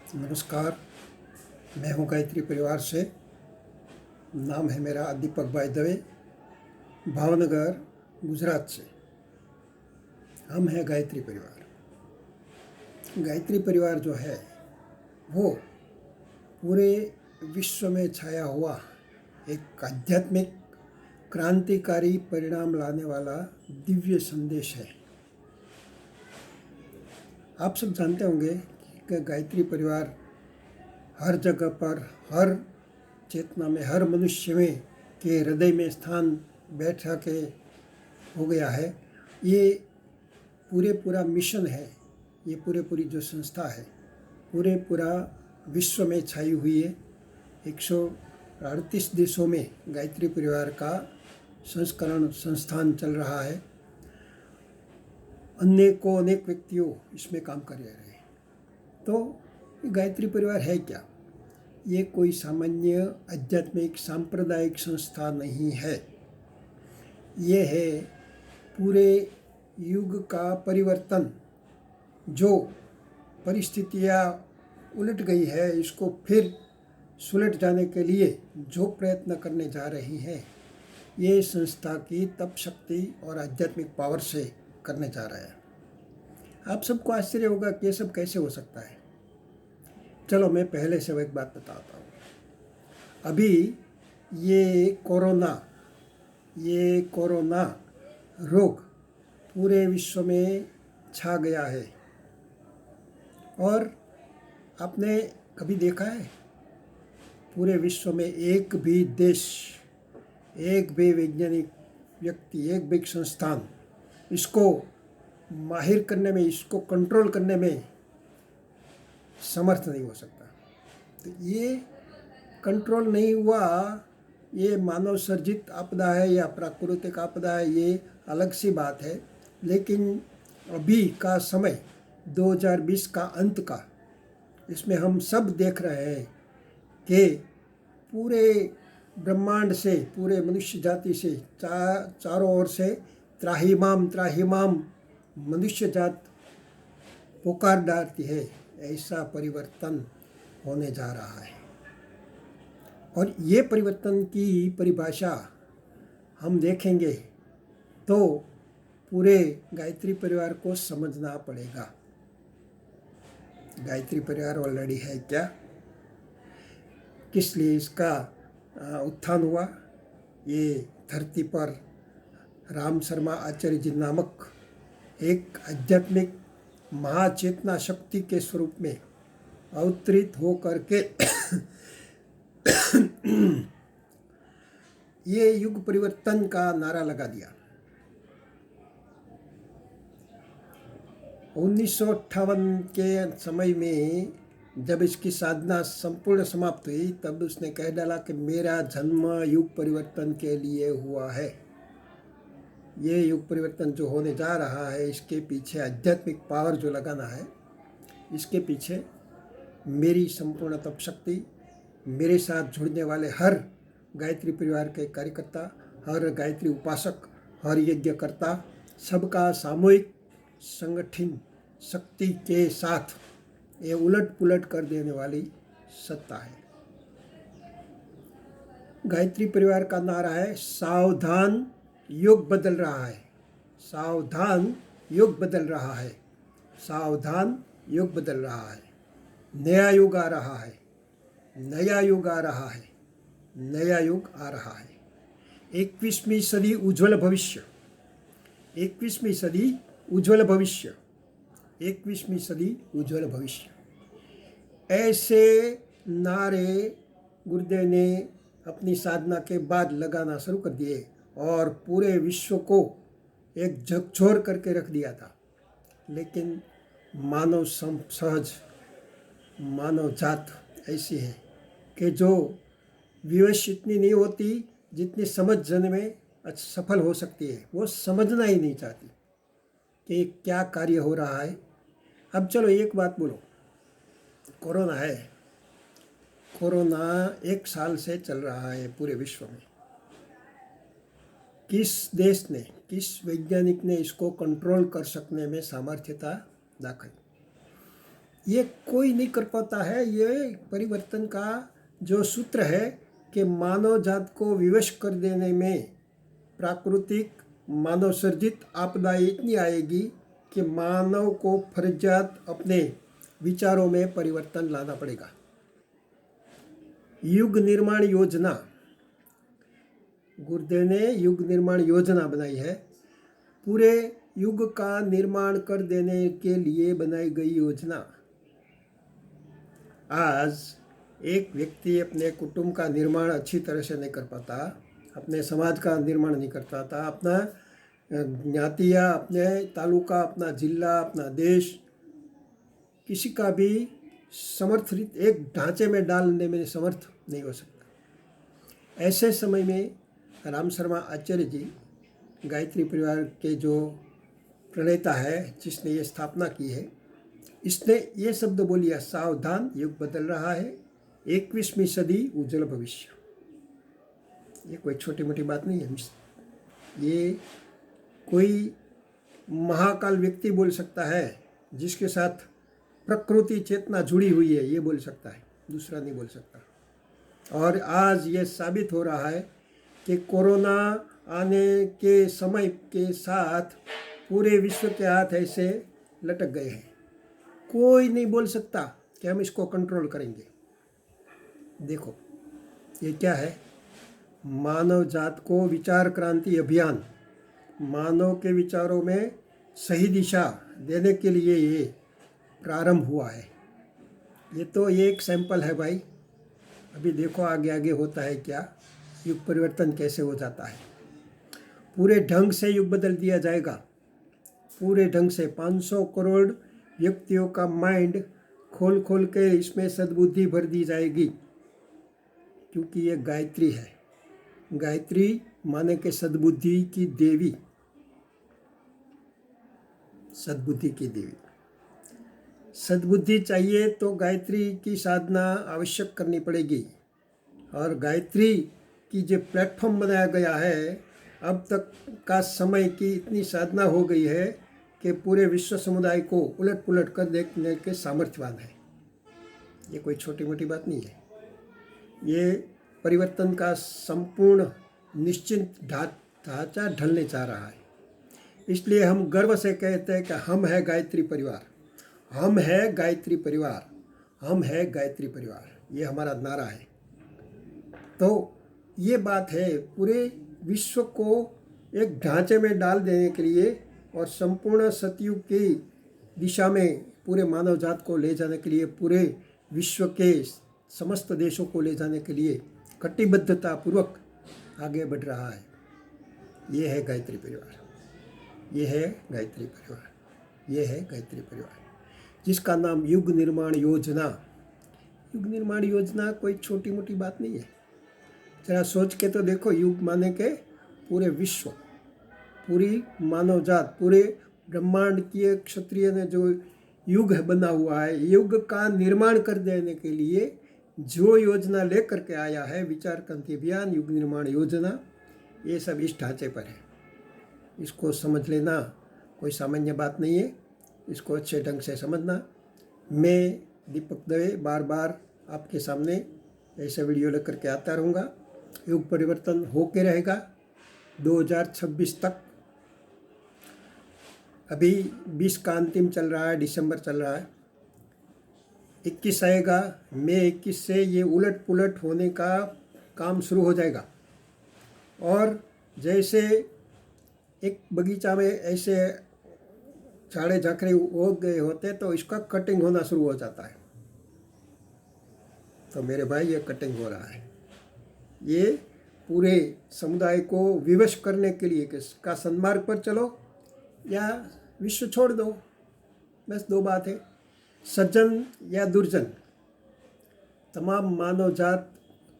नमस्कार। मैं हूं गायत्री परिवार से। नाम है मेरा दीपक भाई दवे, भावनगर, गुजरात से। हम हैं गायत्री परिवार। गायत्री परिवार जो है वो पूरे विश्व में छाया हुआ एक आध्यात्मिक क्रांतिकारी परिणाम लाने वाला दिव्य संदेश है। आप सब जानते होंगे कि गायत्री परिवार हर जगह पर, हर चेतना में, हर मनुष्य में के हृदय में स्थान बैठा के हो गया है। ये पूरा मिशन है। ये पूरी जो संस्था है पूरा विश्व में छाई हुई है। 138 देशों में गायत्री परिवार का संस्करण संस्थान चल रहा है। अनेक व्यक्तियों इसमें काम कर रहे हैं। तो गायत्री परिवार है क्या? ये कोई सामान्य आध्यात्मिक सांप्रदायिक संस्था नहीं है। ये है पूरे युग का परिवर्तन। जो परिस्थितियाँ उलट गई है, इसको फिर सुलट जाने के लिए जो प्रयत्न करने जा रही हैं, ये संस्था की तप शक्ति और आध्यात्मिक पावर से करने जा रहा है। आप सबको आश्चर्य होगा कि ये सब कैसे हो सकता है। चलो मैं पहले से एक बात बताता हूँ। अभी ये कोरोना रोग पूरे विश्व में छा गया है। और आपने कभी देखा है पूरे विश्व में एक भी देश, एक भी वैज्ञानिक व्यक्ति, एक भी संस्थान इसको माहिर करने में, इसको कंट्रोल करने में समर्थ नहीं हो सकता। तो ये कंट्रोल नहीं हुआ, ये मानव सर्जित आपदा है या प्राकृतिक आपदा है, ये अलग सी बात है। लेकिन अभी का समय 2020 का अंत का, इसमें हम सब देख रहे हैं कि पूरे ब्रह्मांड से, पूरे मनुष्य जाति से चारों ओर से त्राहिमाम मनुष्य जात पुकार डालती है। ऐसा परिवर्तन होने जा रहा है। और ये परिवर्तन की परिभाषा हम देखेंगे तो पूरे गायत्री परिवार को समझना पड़ेगा। गायत्री परिवार ऑलरेडी है क्या? किस लिए इसका उत्थान हुआ? ये धरती पर राम शर्मा आचार्य जी नामक एक आध्यात्मिक महाचेतना शक्ति के स्वरूप में अवतरित हो करके ये युग परिवर्तन का नारा लगा दिया। 1958 के समय में जब इसकी साधना संपूर्ण समाप्त हुई, तब उसने कह डाला कि मेरा जन्म युग परिवर्तन के लिए हुआ है। ये युग परिवर्तन जो होने जा रहा है, इसके पीछे आध्यात्मिक पावर जो लगाना है, इसके पीछे मेरी संपूर्ण तप शक्ति, मेरे साथ जुड़ने वाले हर गायत्री परिवार के कार्यकर्ता, हर गायत्री उपासक, हर यज्ञकर्ता, सबका सामूहिक संगठन शक्ति के साथ ये उलट पुलट कर देने वाली सत्ता है। गायत्री परिवार का नारा है, सावधान युग बदल रहा है, सावधान युग बदल रहा है, सावधान युग बदल रहा है। नया युग आ रहा है, नया युग आ रहा है, नया युग आ रहा है। 21वीं सदी उज्ज्वल भविष्य, 21वीं सदी उज्ज्वल भविष्य, 21वीं सदी उज्ज्वल भविष्य। ऐसे नारे गुरुदेव ने अपनी साधना के बाद लगाना शुरू कर दिए और पूरे विश्व को एक झकझोर करके रख दिया था। लेकिन मानव जात ऐसी है कि जो विवश इतनी नहीं होती जितनी समझ जाने में सफल हो सकती है। वो समझना ही नहीं चाहती कि क्या कार्य हो रहा है। अब चलो एक बात बोलो, कोरोना है, कोरोना 1 साल से चल रहा है पूरे विश्व में। किस देश ने, किस वैज्ञानिक ने इसको कंट्रोल कर सकने में सामर्थ्यता दाखी? ये कोई नहीं कर पाता है। ये परिवर्तन का जो सूत्र है कि मानव जात को विवश कर देने में प्राकृतिक मानव सर्जित आपदाएं इतनी आएगी कि मानव को फर्जात अपने विचारों में परिवर्तन लाना पड़ेगा। युग निर्माण योजना, गुरुदेव ने युग निर्माण योजना बनाई है। पूरे युग का निर्माण कर देने के लिए बनाई गई योजना। आज एक व्यक्ति अपने कुटुंब का निर्माण अच्छी तरह से नहीं कर पाता, अपने समाज का निर्माण नहीं कर पाता, अपना ज्ञातिया, अपने तालुका, अपना जिला, अपना देश, किसी का भी समर्थित एक ढांचे में डालने में समर्थ नहीं हो सकता। ऐसे समय में राम शर्मा आचार्य जी, गायत्री परिवार के जो प्रणेता है, जिसने ये स्थापना की है, इसने ये शब्द बोलिया, सावधान युग बदल रहा है, 21वीं सदी उज्जवल भविष्य। ये कोई छोटी मोटी बात नहीं है। ये कोई महाकाल व्यक्ति बोल सकता है, जिसके साथ प्रकृति चेतना जुड़ी हुई है, ये बोल सकता है, दूसरा नहीं बोल सकता। और आज ये साबित हो रहा है कि कोरोना आने के समय के साथ पूरे विश्व के हाथ ऐसे लटक गए हैं। कोई नहीं बोल सकता कि हम इसको कंट्रोल करेंगे। देखो ये क्या है, मानव जात को विचार क्रांति अभियान, मानव के विचारों में सही दिशा देने के लिए ये प्रारंभ हुआ है। ये तो एक सैंपल है भाई, अभी देखो आगे आगे होता है क्या, युग परिवर्तन कैसे हो जाता है। पूरे ढंग से युग बदल दिया जाएगा, पूरे ढंग से। 500 करोड़ व्यक्तियों का माइंड खोल खोल के इसमें सद्बुद्धि भर दी जाएगी, क्योंकि ये गायत्री है। गायत्री माने के सद्बुद्धि की देवी, सद्बुद्धि की देवी। सद्बुद्धि चाहिए तो गायत्री की साधना आवश्यक करनी पड़ेगी। और गायत्री की जो प्लेटफॉर्म बनाया गया है, अब तक का समय की इतनी साधना हो गई है कि पूरे विश्व समुदाय को उलट पुलट कर देखने के सामर्थ्यवान है। ये कोई छोटी मोटी बात नहीं है। ये परिवर्तन का संपूर्ण निश्चित ढांचा ढलने जा रहा है। इसलिए हम गर्व से कहते हैं कि हम है गायत्री परिवार, हम है गायत्री परिवार, हम है गायत्री परिवार। ये हमारा नारा है। तो ये बात है, पूरे विश्व को एक ढांचे में डाल देने के लिए और संपूर्ण सतयुग की दिशा में पूरे मानव जात को ले जाने के लिए, पूरे विश्व के समस्त देशों को ले जाने के लिए कटिबद्धता पूर्वक आगे बढ़ रहा है। ये है गायत्री परिवार, ये है गायत्री परिवार, ये है गायत्री परिवार, जिसका नाम युग निर्माण योजना। युग निर्माण योजना कोई छोटी मोटी बात नहीं है। जरा सोच के तो देखो, युग माने के पूरे विश्व, पूरी मानव जात, पूरे ब्रह्मांड की क्षत्रिय ने जो युग बना हुआ है, युग का निर्माण कर देने के लिए जो योजना लेकर के आया है, विचार क्रांति अभियान, युग निर्माण योजना, ये सब इस ढांचे पर है। इसको समझ लेना कोई सामान्य बात नहीं है, इसको अच्छे ढंग से समझना। मैं दीपक दवे बार बार आपके सामने ऐसे वीडियो लेकर के आता रहूँगा। युग परिवर्तन होके रहेगा 2026 तक। अभी 20 का अंतिम चल रहा है, दिसंबर चल रहा है, 21 आएगा, मई 21 से ये उलट पुलट होने का काम शुरू हो जाएगा। और जैसे एक बगीचा में ऐसे झाड़े झाकरे उग गए होते तो इसका कटिंग होना शुरू हो जाता है। तो मेरे भाई ये कटिंग हो रहा है। ये पूरे समुदाय को विवश करने के लिए किसका सन्मार्ग पर चलो या विश्व छोड़ दो, बस दो बात है, सज्जन या दुर्जन। तमाम मानव जात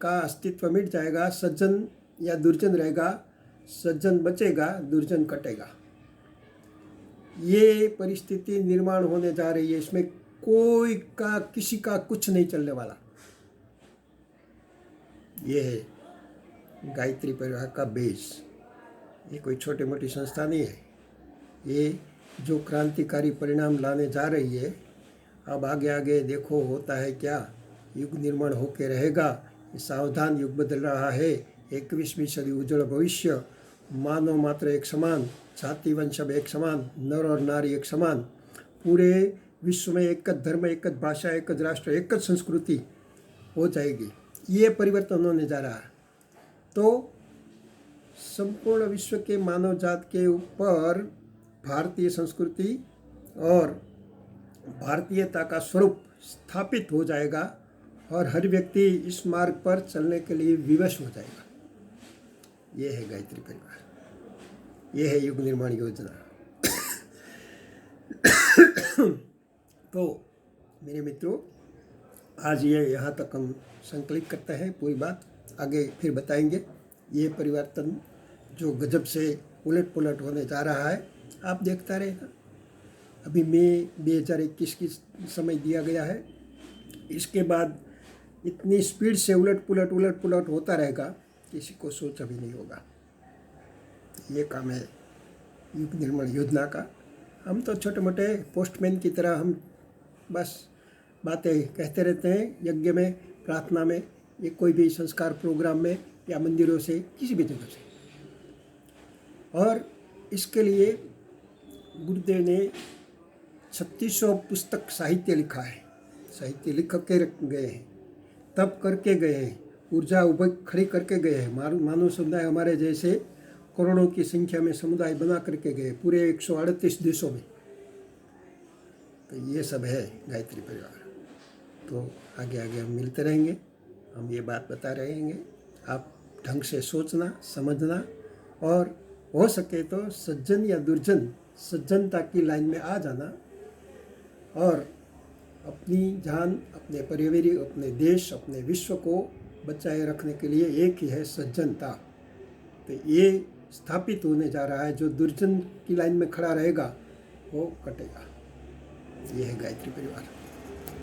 का अस्तित्व मिट जाएगा, सज्जन या दुर्जन रहेगा, सज्जन बचेगा, दुर्जन कटेगा। ये परिस्थिति निर्माण होने जा रही है, इसमें कोई का किसी का कुछ नहीं चलने वाला। ये है गायत्री परिवार का बेस। ये कोई छोटी मोटी संस्था नहीं है। ये जो क्रांतिकारी परिणाम लाने जा रही है, अब आगे आगे देखो होता है क्या, युग निर्माण होके रहेगा। सावधान, युग बदल रहा है। 21वीं सदी उज्जवल भविष्य। मानव मात्र एक समान, जाति वंश सब एक समान, नर और नारी एक समान, पूरे विश्व में एक धर्म, एक भाषा, एक राष्ट्र, एक संस्कृति हो जाएगी। ये परिवर्तन होने जा रहा है। तो संपूर्ण विश्व के मानव जात के ऊपर भारतीय संस्कृति और भारतीयता का स्वरूप स्थापित हो जाएगा और हर व्यक्ति इस मार्ग पर चलने के लिए विवश हो जाएगा। ये है गायत्री परिवार, ये है युग निर्माण योजना। तो मेरे मित्रों, आज ये यहाँ तक हम संकलित करते हैं। पूरी बात आगे फिर बताएंगे। ये परिवर्तन जो गजब से उलट पुलट होने जा रहा है, आप देखता रहेगा। अभी मई 2021 की समय दिया गया है, इसके बाद इतनी स्पीड से उलट पुलट होता रहेगा, किसी को सोचा भी नहीं होगा। ये काम है युग निर्माण योजना का। हम तो छोटे मोटे पोस्टमैन की तरह हम बस बातें कहते रहते हैं, यज्ञ में, प्रार्थना में, ये कोई भी संस्कार प्रोग्राम में या मंदिरों से, किसी भी जगह से। और इसके लिए गुरुदेव ने 3600 पुस्तक साहित्य लिखा है। साहित्य लिख के गए हैं, तब करके गए हैं, ऊर्जा खड़ी करके गए हैं। मानव समुदाय हमारे जैसे करोड़ों की संख्या में समुदाय बना करके गए पूरे 138 देशों में। तो ये सब है गायत्री परिवार। तो आगे आगे हम मिलते रहेंगे, हम ये बात बता रहेंगे। आप ढंग से सोचना, समझना, और हो सके तो सज्जन या दुर्जन, सज्जनता की लाइन में आ जाना और अपनी जान, अपने परिवार, अपने देश, अपने विश्व को बचाए रखने के लिए एक ही है सज्जनता। तो ये स्थापित होने जा रहा है। जो दुर्जन की लाइन में खड़ा रहेगा वो कटेगा। ये है गायत्री परिवार।